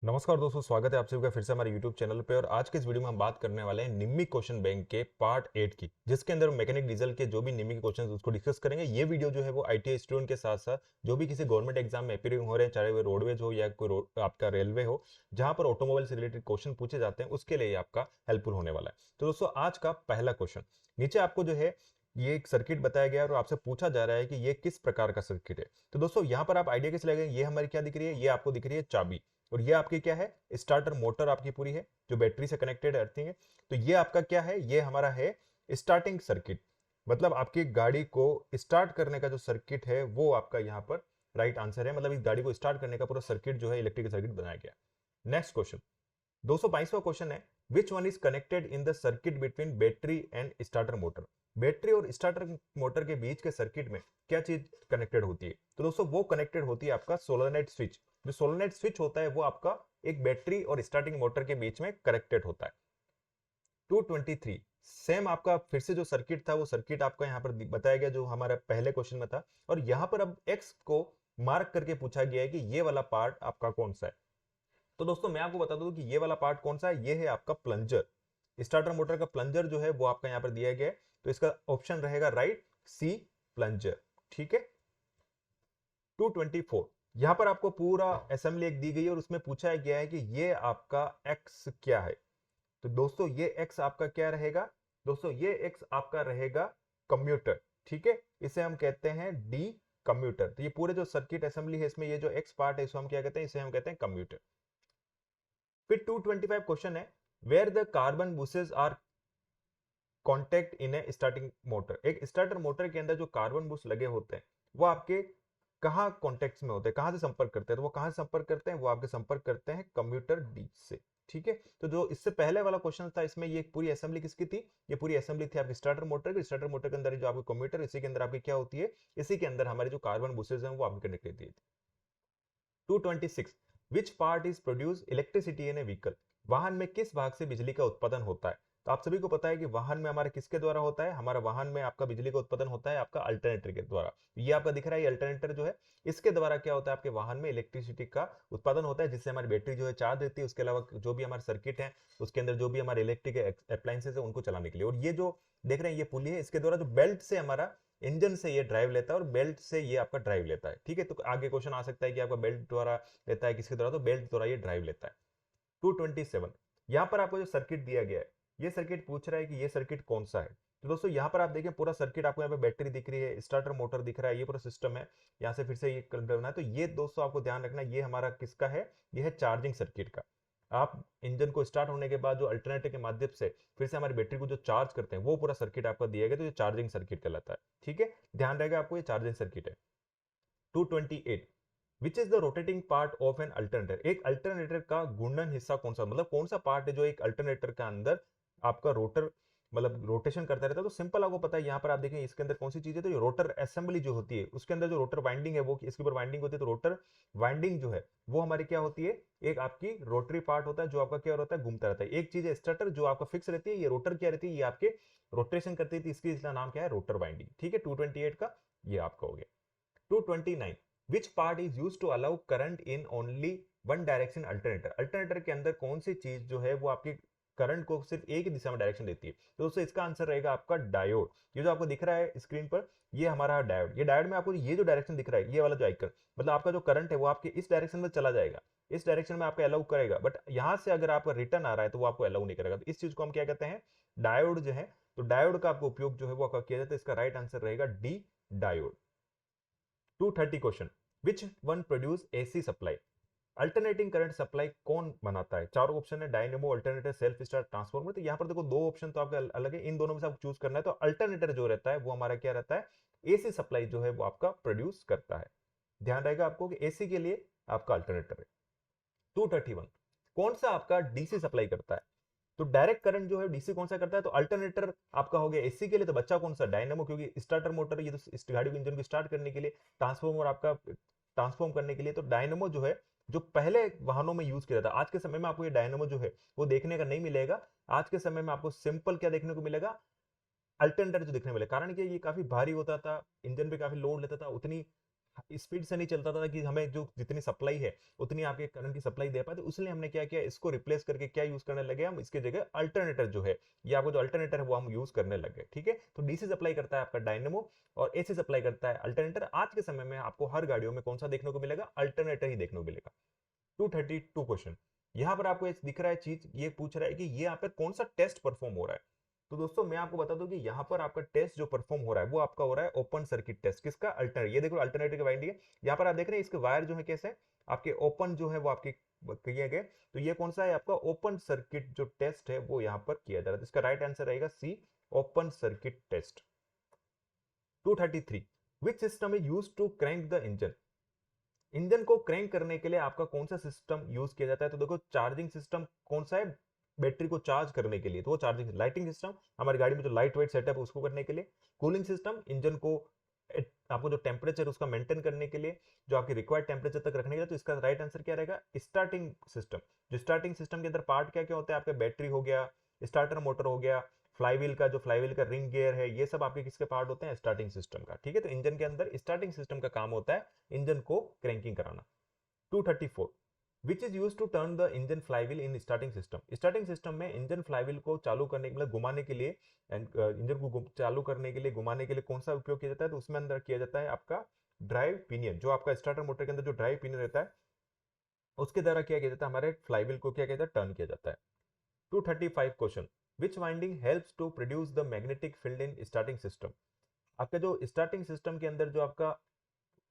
नमस्कार दोस्तों, स्वागत है आप सभी का फिर से हमारे YouTube चैनल पे। और आज के इस वीडियो में हम बात करने वाले हैं निम्मी क्वेश्चन बैंक के पार्ट 8 की, जिसके अंदर मैकेनिक डीजल के जो भी निम्मी के क्वेश्चन उसको डिस्कस करेंगे। ये वीडियो जो है वो आईटीआई स्टूडेंट के साथ साथ जो भी किसी गवर्नमेंट एग्जाम में अपीयरिंग हो रहे हैं, चाहे वो रोडवेज हो या कोई आपका रेलवे हो, जहां पर ऑटोमोबाइल से रिलेटेड क्वेश्चन पूछे जाते हैं, उसके लिए आपका हेल्पफुल होने वाला है। तो दोस्तों, आज का पहला क्वेश्चन नीचे आपको जो है ये एक सर्किट बताया गया है और आपसे पूछा जा रहा है कि ये किस प्रकार का सर्किट है। तो दोस्तों, यहाँ पर आप आइडिया कैसे लगेगा, ये हमारी क्या दिख रही है, ये आपको दिख रही है चाबी, और ये आपकी क्या है, स्टार्टर मोटर आपकी पूरी है जो बैटरी से कनेक्टेड अर्थिंग है। तो ये आपका क्या है, ये हमारा है स्टार्टिंग सर्किट, मतलब आपकी गाड़ी को स्टार्ट करने का जो सर्किट है वो आपका यहाँ पर राइट आंसर है। मतलब इस गाड़ी को स्टार्ट करने का पूरा सर्किट जो है इलेक्ट्रिकल सर्किट बनाया गया। नेक्स्ट क्वेश्चन, 222वां क्वेश्चन है, which one is connected in the circuit between battery and starter motor. Battery और स्टार्टर मोटर के बीच के सर्किट में क्या चीज कनेक्टेड होती है? तो दोस्तों, वो कनेक्टेड होती है आपका सोलेनोइड स्विच। जो सोलेनोइड स्विच होता है वो आपका एक बैटरी और स्टार्टिंग मोटर के बीच में कनेक्टेड होता है। 223, सेम आपका फिर से जो सर्किट था वो सर्किट आपका यहाँ पर बताया गया जो हमारा पहले क्वेश्चन में था, और यहाँ पर अब एक्स को मार्क करके पूछा गया है कि ये वाला पार्ट आपका कौन सा है। तो दोस्तों, मैं आपको बता दूं कि ये वाला पार्ट कौन सा है, ये है आपका प्लंजर। स्टार्टर मोटर का प्लंजर जो है वो आपका यहां पर दिया गया है, तो इसका ऑप्शन रहेगा राइट सी, प्लंजर। ठीक है। 224, यहां पर आपको पूरा असेंबली एक दी गई है और उसमें पूछा गया है कि ये आपका एक्स क्या है। तो दोस्तों, ये एक्स आपका क्या रहेगा? दोस्तों, ये एक्स आपका रहेगा कम्यूटर। ठीक है, इसे हम कहते हैं डी कम्यूटर। तो ये पूरे जो सर्किट असेंबली है इसमें ये जो एक्स पार्ट है इसको हम क्या कहते हैं, इसे हम कहते हैं कम्यूटर। फिर 225 क्वेश्चन है, where the carbon brushes are contact in a starting motor. एक स्टार्टर मोटर के अंदर जो कार्बन बुश लगे होते हैं वो आपके कहाँ कॉन्टेक्ट में होते हैं, कहां से संपर्क करते हैं? तो वो कहां से संपर्क करते हैं, वो आपके संपर्क करते हैं कम्यूटर डी से। ठीक है। तो जो इससे पहले वाला क्वेश्चन था इसमें ये पूरी असेंबली किसकी थी? ये पूरी असेंबली थी आपकी स्टार्टर मोटर की। स्टार्टर मोटर के अंदर जो आपकी कम्यूटर, इसी के अंदर आपकी क्या होती है, इसी के अंदर हमारे जो कार्बन बुसेस हैं वो आपकी कनेक्ट रहती है। 226, which part is produce electricity in A vehicle. वाहन में किस भाग से बिजली का उत्पादन होता है? तो आप सभी को पता है कि वाहन में हमारे किसके द्वारा होता है, हमारा वाहन में आपका बिजली का उत्पादन होता है आपका अल्टरनेटर के द्वारा। ये आपका दिख रहा है, ये अल्टरनेटर जो है इसके द्वारा क्या होता है, आपके वाहन में इलेक्ट्रिसिटी का उत्पादन होता है, जिससे हमारी बैटरी जो है चार्ज रहती है। उसके अलावा जो भी हमारे सर्किट है उसके अंदर जो भी हमारे इलेक्ट्रिक अप्लायंसेस है उनको चलाने के लिए। और ये जो देख रहे हैं ये पुली है, इसके द्वारा जो बेल्ट से हमारा इंजन से ये ड्राइव लेता है और बेल्ट से ये आपका ड्राइव लेता है। ठीक है। तो आगे क्वेश्चन आ सकता है कि आपका बेल्ट द्वारा लेता है किसके द्वारा, तो बेल्ट द्वारा ये ड्राइव लेता है। 227, यहां पर आपको जो सर्किट दिया गया है, ये सर्किट पूछ रहा है कि ये सर्किट कौन सा है। तो दोस्तों, यहाँ पर आप देखें पूरा सर्किट आपको, यहाँ पे बैटरी दिख रही है, स्टार्टर मोटर दिख रहा है, ये पूरा सिस्टम है। यहाँ से फिर से ये कंट्रोल बना है। तो ये दोस्तों आपको ध्यान रखना, ये हमारा किसका है, ये है चार्जिंग सर्किट का। आप इंजन को स्टार्ट होने के बाद जो अल्टरनेटर के माध्यम से फिर से हमारी बैटरी को जो चार्ज करते हैं वो पूरा सर्किट आपका दिया गया, तो ये चार्जिंग सर्किट कहलाता है। ठीक है, ध्यान रहेगा आपको, ये चार्जिंग सर्किट है। 228, which is the rotating part of an alternator. एक अल्टरनेटर का घूर्णन हिस्सा कौन सा, मतलब कौन सा पार्ट है जो एक अल्टरनेटर के अंदर आपका रोटर मतलब रोटेशन करता रहता है? तो सिंपल आपको पता है, यहाँ पर आप देखें इसके अंदर कौन सी चीज है, तो ये रोटर असेंबली जो होती है उसके अंदर जो रोटर वाइंडिंग है वो इसके ऊपर वाइंडिंग होती है। तो रोटर वाइंडिंग जो है वो हमारी क्या होती है, एक आपकी रोटरी पार्ट होता है जो आपका क्या होता है, घूमता रहता है। एक चीज है स्टेटर जो आपका फिक्स रहती है, ये रोटर क्या रहती है, ये आपके रोटेशन करती थी, इसका नाम क्या है, रोटर वाइंडिंग। ठीक है, 228 का ये आपका हो गया। 229, which part is used to allow current in only one direction alternator। Alternator के अंदर कौन सी चीज जो है वो आपकी करंट को सिर्फ एक ही दिशा में डायरेक्शन देती है? तो दोस्तों, इसका आंसर रहेगा आपका डायोड। ये जो आपको दिख रहा है स्क्रीन पर, ये हमारा डायोड। ये डायोड में आपको ये जो डायरेक्शन दिख रहा है, ये वाला जो आइकन, मतलब आपका जो करंट है वो आपके इस डायरेक्शन में चला जाएगा, इस डायरेक्शन में आपको अलाउ करेगा, बट यहां से अगर आपका रिटर्न आ रहा है तो वो आपको अलाउ नहीं करेगा। तो इस चीज को हम क्या कहते हैं, डायोड जो है। तो डायोड का आपको उपयोग जो है वो किया जाता है। इसका राइट आंसर रहेगा D, diode. 230 question, which one produce AC supply. Alternating current supply कौन बनाता है? चारों ऑप्शन है, dynamo, alternator, self start, transformer. तो यहाँ पर देखो दो ऑप्शन तो आपके अलग है, इन दोनों में से आपको चूज करना है। तो अल्टरनेटर जो रहता है वो हमारा क्या रहता है, एसी सप्लाई जो है वो आपका प्रोड्यूस करता है। ध्यान रहेगा आपको कि एसी के लिए आपका अल्टरनेटर है। 231, कौन सा आपका डीसी सप्लाई करता है? तो डायरेक्ट करंट जो है डीसी कौन सा करता है? तो अल्टरनेटर आपका हो गया एसी के लिए। तो बच्चा कौन सा, डायनेमो, क्योंकि स्टार्टर मोटर ये तो इस गाड़ी को इंजन को स्टार्ट करने के लिए, ट्रांसफॉर्मर आपका ट्रांसफॉर्म करने के लिए। तो डायनेमो जो है जो पहले वाहनों में यूज किया जाता है, आज के समय में आपको ये डायनेमो जो है वो देखने का नहीं मिलेगा। आज के समय में आपको सिंपल क्या देखने को मिलेगा, अल्टरनेटर जो देखने मिलेगा। कारण कि ये काफी भारी होता था, इंजन पे काफी लोड लेता था, उतनी स्पीड से नहीं चलता था कि हमें जो जितनी सप्लाई है उतनी आपके करंट की सप्लाई दे पाए, तो इसलिए हमने क्या किया, इसको रिप्लेस करके क्या यूज करने लगे हम, इसके जगह अल्टरनेटर जो है, ये आपको जो अल्टरनेटर है वो हम यूज करने लगे। ठीक है, तो डीसी सप्लाई करता है आपका डायनेमो और एसी सप्लाई करता है अल्टरनेटर। आज के समय में आपको हर गाड़ियों में कौन सा देखने को मिलेगा, अल्टरनेटर ही देखने को मिलेगा। 232 क्वेश्चन, यहाँ पर आपको दिख रहा है चीज, ये पूछ रहा है कि ये यहाँ पर कौन सा टेस्ट परफॉर्म हो रहा है। तो दोस्तों मैं आपको बता दूं कि यहाँ पर आपका टेस्ट जो परफॉर्म हो रहा है वो आपका हो रहा है ओपन सर्किट टेस्ट। किसका, अल्टरनेटर। ये देखो अल्टरनेटर की वाइंडिंग है, यहाँ पर आप देख रहे हैं इसके वायर जो है कैसे आपके ओपन जो है वो आपके किए गए। तो ये कौन सा है आपका ओपन सर्किट जो टेस्ट है वो यहाँ पर किया जा रहा है। तो इसका राइट आंसर रहेगा C, open circuit test. 233, which system is used to crank the engine. Engine को क्रैंक करने के लिए आपका कौन सा सिस्टम यूज किया जाता है। तो देखो चार्जिंग सिस्टम कौन सा है, बैटरी को चार्ज करने के लिए तो वो चार्जिंग। लाइटिंग सिस्टम, हमारी गाड़ी में जो लाइट वेट सेटअप है उसको करने के लिए। कूलिंग सिस्टम, इंजन को आपको जो टेम्परेचर उसका मेंटेन करने के लिए, जो आपकी रिक्वायर्ड टेम्परेचर तक रखने के लिए। तो इसका राइट आंसर क्या रहेगा, स्टार्टिंग सिस्टम। जो स्टार्टिंग सिस्टम के अंदर पार्ट क्या क्या होता है, आपका बैटरी हो गया, स्टार्टर मोटर हो गया, फ्लाईव्हील का जो फ्लाईव्हील का रिंग गियर है, ये सब आपके किसके पार्ट होते हैं, स्टार्टिंग सिस्टम का। ठीक है, तो इंजन के अंदर स्टार्टिंग सिस्टम का काम होता है इंजन को क्रैंकिंग कराना। 234, which is use to turn the engine flywheel in starting system. Starting system में इंजन फ्लाईव्हील को चालू करने के लिए, घुमाने के लिए, इंजन को चालू करने के लिए, घुमाने के लिए कौन सा उपयोग किया जाता है। तो उसमें अंदर किया जाता है आपका ड्राइव पिनियन। जो आपका स्टार्टर मोटर के अंदर जो ड्राइव पिनियन रहता है उसके द्वारा क्या किया जाता है, हमारे फ्लाईव्हील को क्या कहता है, टर्न किया जाता है। 235 question, which winding helps to produce the magnetic field in starting system. आपका जो स्टार्टिंग सिस्टम के अंदर जो आपका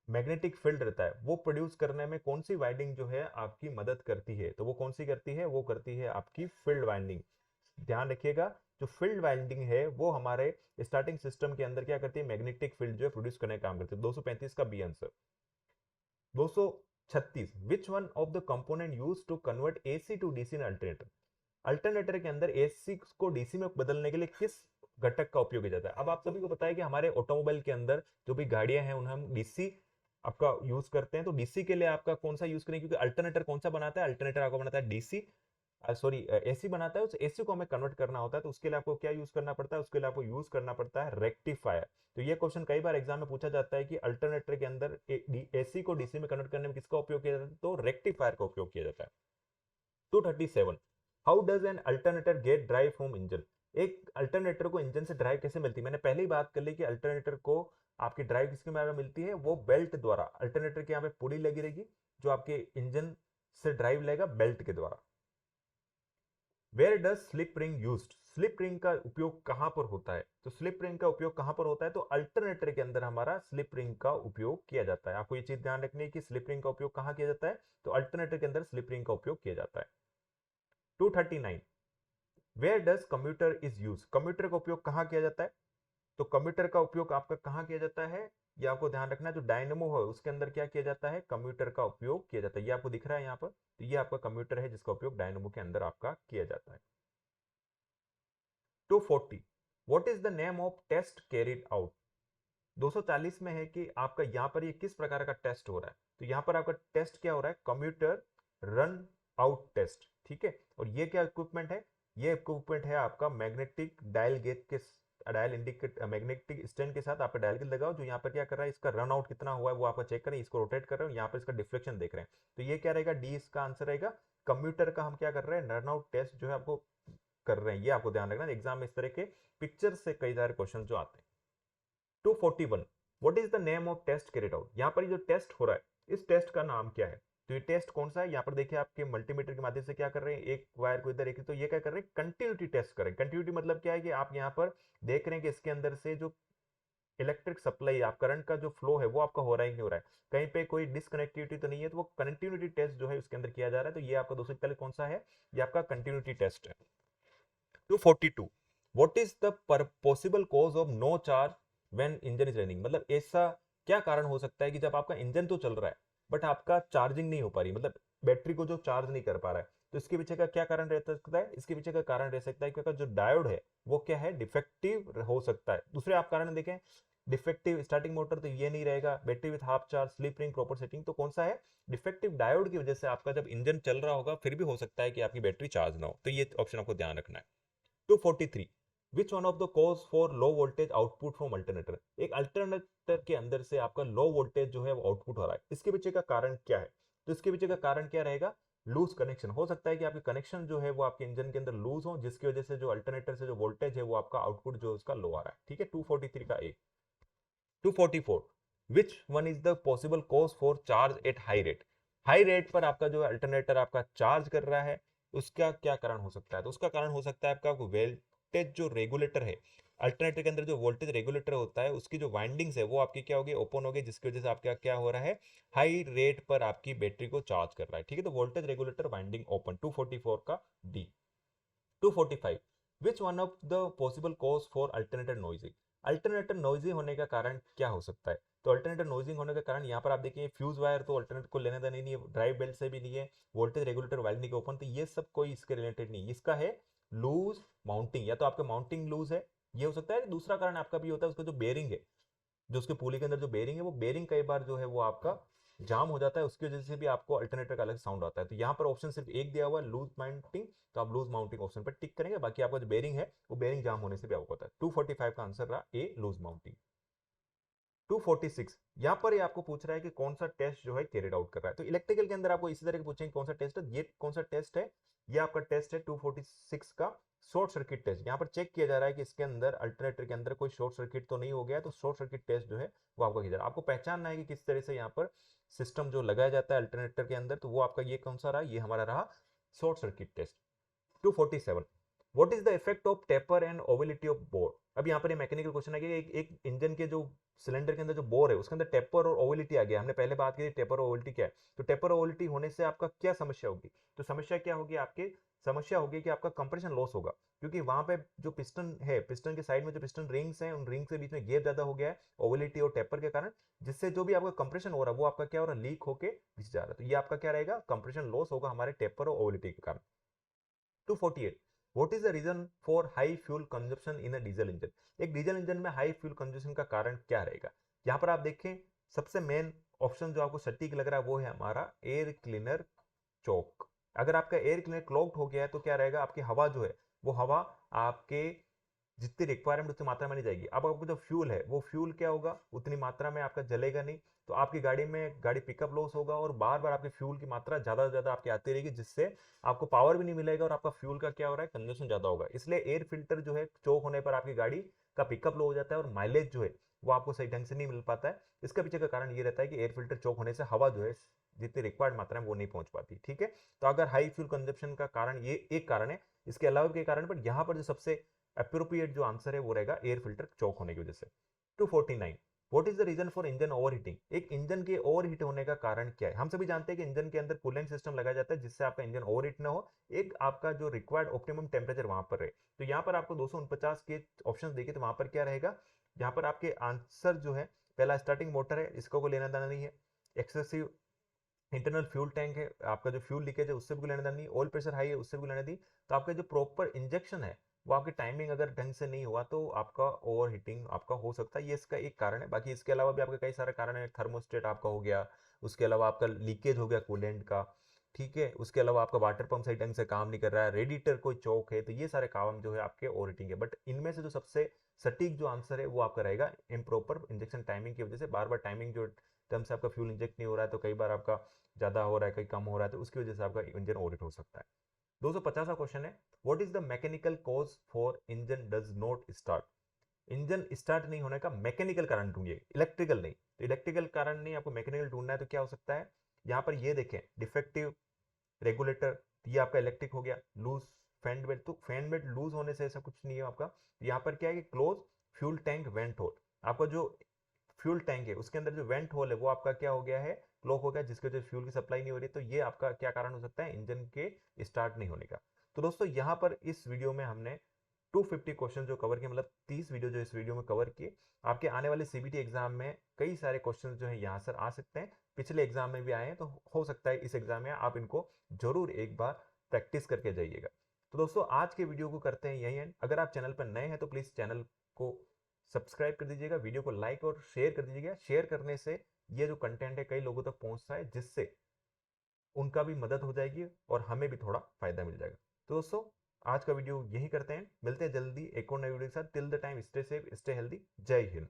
मैग्नेटिक फील्ड रहता है वो प्रोड्यूस करने में कौन सी वाइंडिंग जो है आपकी मदद करती है। तो वो कौन सी करती है, वो करती है आपकी फील्ड वाइंडिंग। ध्यान रखिएगा, जो फील्ड वाइंडिंग है वो हमारे स्टार्टिंग सिस्टम के अंदर क्या करती है, मैग्नेटिक फील्ड जो है प्रोड्यूस करने का काम करती है। 235 का B answer. 236, which one of the component use to convert AC to DC in alternator. Alternator के अंदर एसी को डीसी में बदलने के लिए किस घटक का उपयोग किया जाता है। अब आप सभी को पता है कि हमारे ऑटोमोबाइल के अंदर जो भी गाड़ियां हैं उन्हें हम डीसी आपका यूज करते हैं। तो डीसी के लिए आपका कौन सा यूज करें, क्योंकि अल्टरनेटर कौन सा बनाता है, अल्टरनेटर आपको बनाता है डीसी, सॉरी एसी बनाता है। उस एसी को हमें कन्वर्ट करना होता है, तो उसके लिए आपको क्या यूज करना पड़ता है, उसके लिए आपको यूज करना पड़ता है रेक्टिफायर। तो ये क्वेश्चन कई बार एग्जाम में पूछा जाता है कि अल्टरनेटर के अंदर एसी को डीसी में कन्वर्ट करने में किसका उपयोग किया जाता है, तो रेक्टिफायर का उपयोग किया जाता है। 237, how does an alternator get drive from engine. एक अल्टरनेटर को इंजन से ड्राइव कैसे मिलती है। मैंने पहले ही बात कर ली कि अल्टरनेटर को आपकी ड्राइव किसके द्वारा मिलती है, वो बेल्ट द्वारा। अल्टरनेटर के यहाँ पे पुली लगी रहेगी जो आपके इंजन से ड्राइव लेगा बेल्ट के द्वारा। Where does slip ring used. Slip ring का उपयोग कहां पर होता है, तो स्लिप रिंग का उपयोग कहां पर होता है, तो अल्टरनेटर के अंदर हमारा स्लिप रिंग का उपयोग किया जाता है। आपको ये चीज ध्यान रखनी है कि स्लिप रिंग का उपयोग कहां किया जाता है, तो अल्टरनेटर के अंदर स्लिप रिंग का उपयोग किया जाता है। 239, where does commutator is use. Commutator का उपयोग कहां किया जाता है, तो कम्यूटर का उपयोग आपका कहां किया जाता है, ये आपको ध्यान रखना है। जो डायनेमो है उसके अंदर क्या किया जाता है, कम्यूटर का उपयोग किया जाता है। ये आपको दिख रहा है यहाँ पर, तो ये आपका कम्यूटर है जिसका उपयोग डायनेमो के अंदर आपका किया जाता है। 240, what is the name of test carried out. 240 में है कि आपका यहाँ पर ये किस प्रकार का टेस्ट हो रहा है, तो यहाँ पर आपका टेस्ट क्या हो रहा है, कम्यूटर रन आउट टेस्ट। ठीक है, और ये क्या इक्विपमेंट है, ये इक्विपमेंट है आपका मैग्नेटिक डायल गेज के डायल इंडिकेट मैग्नेटिक स्टैंड के साथ आपका डायल गेज लगाओ, जो यहाँ पर क्या कर रहा है, इसका रन आउट कितना हुआ है वो आपका चेक करें। इसको रोटेट कर रहे हो, यहाँ पर इसका डिफ्लेक्शन देख रहे हैं। तो ये क्या रहेगा, डी इसका आंसर रहेगा। कंप्यूटर का हम क्या कर रहे हैं, रन आउट टेस्ट जो है आपको कर रहे हैं। ये आपको ध्यान रखना, एग्जाम में इस तरह के पिक्चर से कई सारे क्वेश्चन जो आते हैं। 241, what is the name of test carried out. यहाँ पर जो टेस्ट हो रहा है इस टेस्ट का नाम क्या है, तो ये टेस्ट कौन सा है, यहाँ पर देखिए आपके मल्टीमीटर के माध्यम से क्या कर रहे हैं, एक वायर को इधर एक, तो ये क्या कर रहे हैं, कंटिन्यूटी टेस्ट कर रहे हैं। कंटिन्यूटी मतलब क्या है कि आप यहाँ पर देख रहे हैं कि इसके अंदर से जो इलेक्ट्रिक सप्लाई, आप करंट का जो फ्लो है वो आपका हो रहा है कि नहीं हो रहा है, कहीं पे कोई डिसकनेक्टिविटी तो नहीं है, तो वो कंटिन्यूटी टेस्ट जो है उसके अंदर किया जा रहा है। तो ये आपका 241 कौन सा है, ये आपका कंटिन्यूटी टेस्ट है। 242, what is the possible cause of no charge when engine is running. मतलब ऐसा क्या कारण हो सकता है कि जब आपका इंजन तो चल रहा है बट आपका चार्जिंग नहीं हो पा रही, मतलब बैटरी को जो चार्ज नहीं कर पा रहा है। तो इसके पीछे का क्या कारण रह सकता है, इसके पीछे का कारण रह सकता है क्योंकि जो डायोड है वो क्या है, डिफेक्टिव हो सकता है। दूसरे आप कारण देखें, डिफेक्टिव स्टार्टिंग मोटर, तो ये नहीं रहेगा। Battery with half charge, slip ring proper setting, तो कौन सा है, डिफेक्टिव डायोड की वजह से आपका जब इंजन चल रहा होगा फिर भी हो सकता है कि आपकी बैटरी चार्ज ना हो। तो ये ऑप्शन आपको ध्यान रखना है। 243, विच one of the cause for low voltage output from alternator, एक अल्टरनेटर के अंदर से आपका लो वोल्टेज जो है वो आउटपुट हो रहा है, इसके पीछे का कारण क्या है? तो इसके पीछे का कारण क्या रहेगा? Loose connection. हो सकता है कि आपके कनेक्शन जो है वो आपके इंजन के अंदर लूज हो, जिसकी वजह से जो अल्टरनेटर से जो वोल्टेज है वो आपका आउटपुट जो उसका लो आ रहा है। ठीक है, 243 का ए। 244, which one is the possible cause for charge at high rate, high rate पर आपका जो अल्टरनेटर आपका चार्ज कर रहा है, उसका क्या कारण हो सकता है? तो उसका कारण हो सकता है आपका वोल्टेज जो रेगुलेटर है, अल्टरनेटर के अंदर जो वोल्टेज रेगुलेटर होता है उसकी जो वाइंडिंग्स है वो आपकी क्या होगी, ओपन होगी, जिसकी वजह से आपका क्या हो रहा है, हाई रेट पर आपकी बैटरी को चार्ज कर रहा है। ठीक है, तो वोल्टेज रेगुलेटर वाइंडिंग ओपन, 244 का D. 245, which one of the possible cause for alternator noising, alternator noisy होने का कारण क्या हो सकता है? तो अल्टरनेटर नॉइजिंग होने का कारण यहाँ पर आप देखिए, फ्यूज वायर तो अल्टरनेटर को लेने देने नहीं है, ड्राइव बेल्ट से भी नहीं है, वोल्टेज रेगुलेटर वाइंडिंग के ओपन, तो ये सब कोई इसके रिलेटेड नहीं, इसका है लूज माउंटिंग, या तो आपका माउंटिंग लूज है, ये हो सकता है। दूसरा कारण आपका भी होता है उसका जो बेरिंग है, जो उसके पुली के अंदर जो बेरिंग है, वो बेरिंग कई बार जो है वो आपका जाम हो जाता है, उसकी वजह से भी आपको अल्टरनेटर का अलग साउंड आता है। तो यहाँ पर ऑप्शन सिर्फ एक दिया हुआ है, लूज माउंटिंग, तो आप लूज माउंटिंग ऑप्शन पर टिक करेंगे, बाकी आपका जो बेरिंग है वो बेरिंग जाम होने से भी आपको होता है। 245 का आंसर रहा ए, लूज माउंटिंग। 246, यहाँ पर ये आपको पूछ रहा है कि कौन सा टेस्ट जो है कैरिड आउट कर रहा है। तो इलेक्ट्रिकल के अंदर आपको इसी तरह के पूछेंगे कौन सा टेस्ट है, ये कौन सा टेस्ट है, ये आपका टेस्ट है 246 का शॉर्ट सर्किट टेस्ट। यहाँ पर चेक किया जा रहा है कि इसके अंदर अल्टरनेटर के अंदर कोई शॉर्ट सर्किट तो नहीं हो गया है, तो शॉर्ट सर्किट टेस्ट जो है वो आपका किया जा रहा है। आपको पहचानना है कि किस तरह से यहाँ पर सिस्टम जो लगाया जाता है अल्टरनेटर के अंदर, तो वो आपका ये कौन सा रहा, ये हमारा रहा short circuit test. 247, what is the effect of taper and ovality of bore. अब यहाँ पर ये मैकेनिकल क्वेश्चन है कि एक इंजन के जो सिलेंडर के अंदर जो बोर है उसके अंदर टेपर और ओवेलिटी आ गया, हमने पहले बात की थी टेपर और ओवेलिटी क्या है, तो टेपर और ओवेलिटी होने से आपका क्या समस्या होगी? तो समस्या क्या होगी आपके, समस्या होगी कि आपका कंप्रेशन लॉस होगा, क्योंकि वहां पे जो पिस्टन है, पिस्टन के साइड में जो पिस्टन रिंग्स हैं, उन रिंग्स के बीच में गैप ज्यादा हो गया है ओवेलिटी और टेपर के कारण, जिससे जो भी आपका कंप्रेशन हो रहा है वो आपका क्या हो रहा है, लीक होके नीचे जा रहा है। तो ये आपका क्या रहेगा, कंप्रेशन लॉस होगा हमारे टेपर और ओवेलिटी के कारण। 248, what is the reason for high fuel consumption in a diesel engine, एक डीजल इंजन में हाई फ्यूल कंजप्शन का कारण क्या रहेगा? यहाँ पर आप देखें, सबसे मेन ऑप्शन जो आपको सटीक लग रहा है वो है हमारा एयर क्लीनर चौक। अगर आपका एयर क्लीनर क्लॉग्ड हो गया है तो क्या रहेगा, आपकी हवा जो है वो हवा आपके जितनी रिक्वायरमेंट उतनी मात्रा में नहीं जाएगी। अब आपका जो फ्यूल है वो फ्यूल क्या होगा, उतनी मात्रा में आपका जलेगा नहीं, तो आपकी गाड़ी में गाड़ी पिकअप लॉस होगा और बार बार आपके फ्यूल की मात्रा ज्यादा से ज्यादा आपकी आती रहेगी, जिससे आपको पावर भी नहीं मिलेगा और आपका फ्यूल का क्या हो रहा है, कंजप्शन ज्यादा होगा। इसलिए एयर फिल्टर जो है चोक होने पर आपकी गाड़ी का पिकअप लो हो जाता है और माइलेज जो है वो आपको सही ढंग से नहीं मिल पाता है। इसका पीछे का कारण ये रहता है कि एयर फिल्टर चोक होने से हवा जो है जितनी रिक्वायर्ड मात्रा में वो नहीं पहुंच पाती। ठीक है, तो अगर हाई फ्यूल कंजप्शन का कारण ये एक कारण है, इसके अलावा के कारण पर यहाँ पर जो सबसे अप्रोप्रिएट जो आंसर है वो रहेगा एयर फिल्टर चौक होने की वजह से। 249, what is the reason for engine overheating, एक इंजन के ओवरहीट होने का कारण क्या है? हम सभी जानते हैं कि इंजन के अंदर कूलेंट सिस्टम लगाया जाता है जिससे आपका इंजन ओवरहीट ना हो, एक आपका जो रिक्वायर्ड ऑप्टिमम टेम्परेचर वहां पर रहे। तो यहाँ पर आपको 249 के ऑप्शन देखे तो वहां पर क्या रहेगा, यहाँ पर आपके आंसर जो है, पहला स्टार्टिंग मोटर है, इसको कोई लेना देना नहीं है। एक्सेसिव इंटरनल फ्यूल टैंक है, आपका जो फ्यूल लीकेज है उससे भी लेना देना नहीं, ऑयल प्रेशर हाई है उससे भी लेना दी। तो आपका जो प्रॉपर इंजेक्शन है वो आपकी टाइमिंग अगर ढंग से नहीं हुआ तो आपका ओवर हीटिंग आपका हो सकता है, ये इसका एक कारण है। बाकी इसके अलावा भी आपके कई सारे कारण है, थर्मोस्टेट आपका हो गया, उसके अलावा आपका लीकेज हो गया कूलेंट का, ठीक है, उसके अलावा आपका वाटर पंप सही ढंग से काम नहीं कर रहा है, रेडिएटर कोई चौक है, तो ये सारे काम जो है आपके ओवर हीटिंग है। बट इनमें से जो सबसे सटीक जो आंसर है वो आपका रहेगा इम्प्रॉपर इंजेक्शन टाइमिंग की वजह से, बार बार टाइमिंग जो टर्म से आपका फ्यूल इंजेक्ट नहीं हो रहा है, तो कई बार आपका ज्यादा हो रहा है, कहीं कम हो रहा है, तो उसकी वजह से आपका इंजन ओवरहीट हो सकता है। 250 क्वेश्चन है, what is the mechanical cause for engine does not start, engine start नहीं होने का मैकेनिकल कारण ढूंढिए, इलेक्ट्रिकल नहीं। तो इलेक्ट्रिकल कारण नहीं, आपको मैकेनिकल ढूंढना है, तो क्या हो सकता है, यहाँ पर ये देखें, डिफेक्टिव रेगुलेटर, ये आपका इलेक्ट्रिक हो गया, लूज फैन बेल्ट, तो फैन बेल्ट लूज होने से ऐसा कुछ नहीं है आपका। तो यहाँ पर क्या है कि close fuel tank vent hole, आपका जो फ्यूल टैंक है उसके अंदर जो वेंट होल है वो आपका क्या हो गया है, क्लॉग हो गया, जिसकी वजह से फ्यूल की सप्लाई नहीं हो रही। तो ये आपका क्या कारण हो सकता है, इंजन के स्टार्ट नहीं होने का। तो दोस्तों यहाँ पर इस वीडियो में हमने 250 क्वेश्चन जो कवर किए, मतलब 30 वीडियो जो इस वीडियो में कवर किए। आपके आने वाले सीबीटी एग्जाम में कई सारे क्वेश्चन जो है यहाँ सर आ सकते हैं, पिछले एग्जाम में भी आए हैं, तो हो सकता है इस एग्जाम में आप इनको जरूर एक बार प्रैक्टिस करके जाइएगा। तो दोस्तों आज के वीडियो को करते हैं यही एंड। अगर आप चैनल पर नए हैं तो प्लीज चैनल को सब्सक्राइब कर दीजिएगा, वीडियो को लाइक और शेयर कर दीजिएगा। शेयर करने से ये जो कंटेंट है कई लोगों तक पहुंचता है, जिससे उनका भी मदद हो जाएगी और हमें भी थोड़ा फायदा मिल जाएगा। तो दोस्तों आज का वीडियो यही करते हैं, मिलते हैं जल्दी एक और नई वीडियो के साथ। Till the time stay safe, stay healthy. जय हिंद।